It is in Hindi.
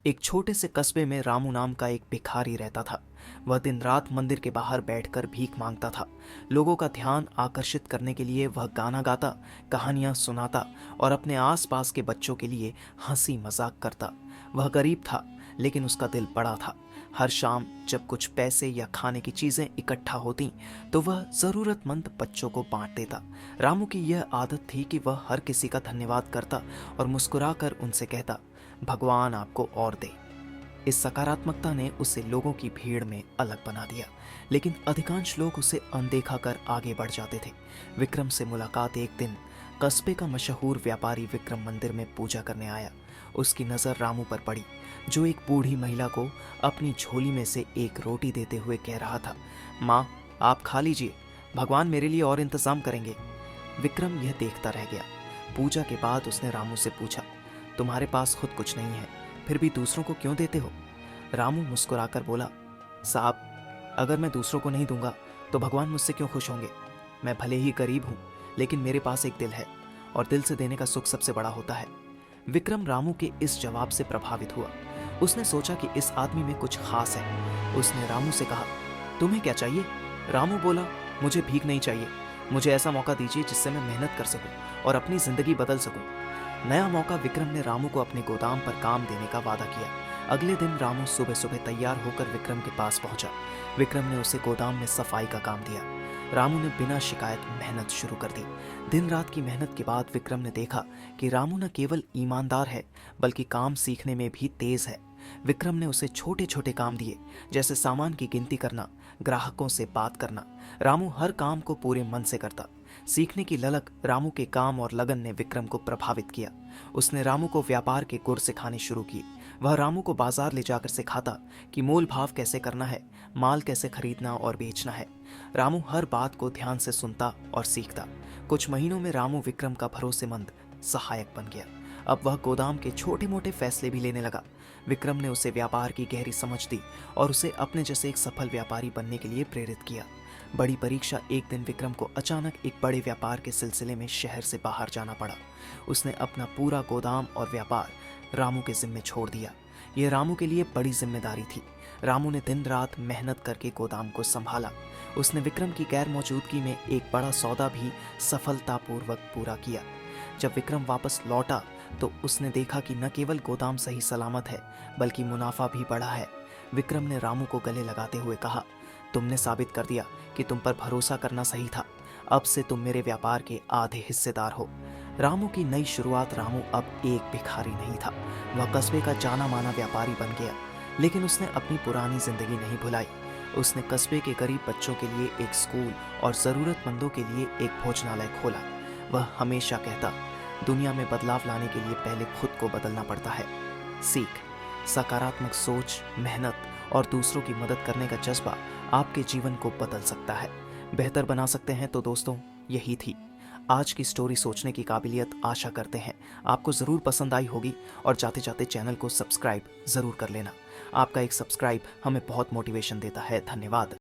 एक छोटे से कस्बे में रामू नाम का एक भिखारी रहता था। वह दिन रात मंदिर के बाहर बैठकर भीख मांगता था। लोगों का ध्यान आकर्षित करने के लिए वह गाना गाता, कहानियां सुनाता और अपने आसपास के बच्चों के लिए हंसी मजाक करता। वह गरीब था, लेकिन उसका दिल बड़ा था। हर शाम जब कुछ पैसे या खाने की चीजें इकट्ठा होती, तो वह जरूरतमंद बच्चों को बांट देता। रामू की यह आदत थी कि वह हर किसी का धन्यवाद करता और मुस्कुराकर उनसे कहता, भगवान आपको और दे। इस सकारात्मकता ने उसे लोगों की भीड़ में अलग बना दिया, लेकिन अधिकांश लोग उसे अनदेखा कर आगे बढ़ जाते थे। विक्रम से मुलाकात एक दिन कस्बे का मशहूर व्यापारी विक्रम मंदिर में पूजा करने आया। उसकी नज़र रामू पर पड़ी, जो एक बूढ़ी महिला को अपनी झोली में से एक रोटी देते हुए कह रहा था, माँ, आप खा लीजिए, भगवान मेरे लिए और इंतजाम करेंगे। विक्रम यह देखता रह गया। पूजा के बाद उसने रामू से पूछा, तुम्हारे पास खुद कुछ नहीं है, फिर भी दूसरों को क्यों देते हो? रामू मुस्कुराकर बोला, साहब, अगर मैं दूसरों को नहीं दूंगा तो भगवान मुझसे क्यों खुश होंगे? मैं भले ही गरीब हूं, लेकिन मेरे पास एक दिल है और दिल से देने का सुख सबसे बड़ा होता है। विक्रम रामू के इस जवाब से प्रभावित हुआ। उसने सोचा कि इस आदमी में कुछ खास है। उसने रामू से कहा, तुम्हें क्या चाहिए? रामू बोला, मुझे भीख नहीं चाहिए, मुझे ऐसा मौका दीजिए जिससे मैं मेहनत कर सकूं और अपनी जिंदगी बदल सकूं। नया मौका विक्रम ने रामू को अपने गोदाम पर काम देने का वादा किया। अगले दिन रामू सुबह सुबह तैयार होकर विक्रम के पास पहुंचा। विक्रम ने उसे गोदाम में सफाई का काम दिया। रामू ने बिना शिकायत मेहनत शुरू कर दी। दिन रात की मेहनत के बाद विक्रम ने देखा कि रामू न केवल ईमानदार है, बल्कि काम सीखने में भी तेज है। विक्रम ने उसे छोटे छोटे काम दिए, जैसे सामान की गिनती करना, ग्राहकों से बात करना। रामू हर काम को पूरे मन से करता। सीखने की ललक रामू के काम और लगन ने विक्रम को प्रभावित किया। उसने रामू को व्यापार के गुर सिखाने शुरू किए। वह रामू को बाजार ले जाकर सिखाता कि मोल भाव कैसे करना है, माल कैसे खरीदना और बेचना है। रामू हर बात को ध्यान से सुनता और सीखता। कुछ महीनों में रामू विक्रम का भरोसेमंद सहायक बन गया। अब वह गोदाम के छोटे मोटे फैसले भी लेने लगा। विक्रम ने उसे व्यापार की गहरी समझ दी और उसे अपने जैसे एक सफल व्यापारी बनने के लिए प्रेरित किया। बड़ी परीक्षा एक दिन विक्रम को अचानक एक बड़े व्यापार के सिलसिले में शहर से बाहर जाना पड़ा। उसने अपना पूरा गोदाम और व्यापार रामू के जिम्मे छोड़ दिया। यह रामू के लिए बड़ी जिम्मेदारी थी। रामू ने दिन रात मेहनत करके गोदाम को संभाला। उसने विक्रम की गैर मौजूदगी में एक बड़ा सौदा भी सफलतापूर्वक पूरा किया। जब विक्रम वापस लौटा तो उसने देखा कि न केवल गोदाम सही सलामत है, बल्कि मुनाफा भी बढ़ा है। विक्रम ने रामू को गले लगाते हुए कहा, तुमने साबित कर दिया कि तुम पर भरोसा करना सही था। अब से तुम मेरे व्यापार के आधे हिस्सेदार हो। रामू की नई शुरुआत रामू अब एक भिखारी नहीं था। वह कस्बे का जाना माना व्यापारी बन गया, लेकिन उसने अपनी पुरानी जिंदगी नहीं भुलाई। उसने कस्बे के गरीब बच्चों के लिए एक स्कूल और जरूरतमंदों के लिए एक भोजनालय खोला। वह हमेशा कहता, दुनिया में बदलाव लाने के लिए पहले खुद को बदलना पड़ता है। सीख, सकारात्मक सोच, मेहनत और दूसरों की मदद करने का जज्बा आपके जीवन को बदल सकता है, बेहतर बना सकते हैं। तो दोस्तों, यही थी आज की स्टोरी सोचने की काबिलियत। आशा करते हैं आपको ज़रूर पसंद आई होगी और जाते जाते चैनल को सब्सक्राइब ज़रूर कर लेना। आपका एक सब्सक्राइब हमें बहुत मोटिवेशन देता है। धन्यवाद।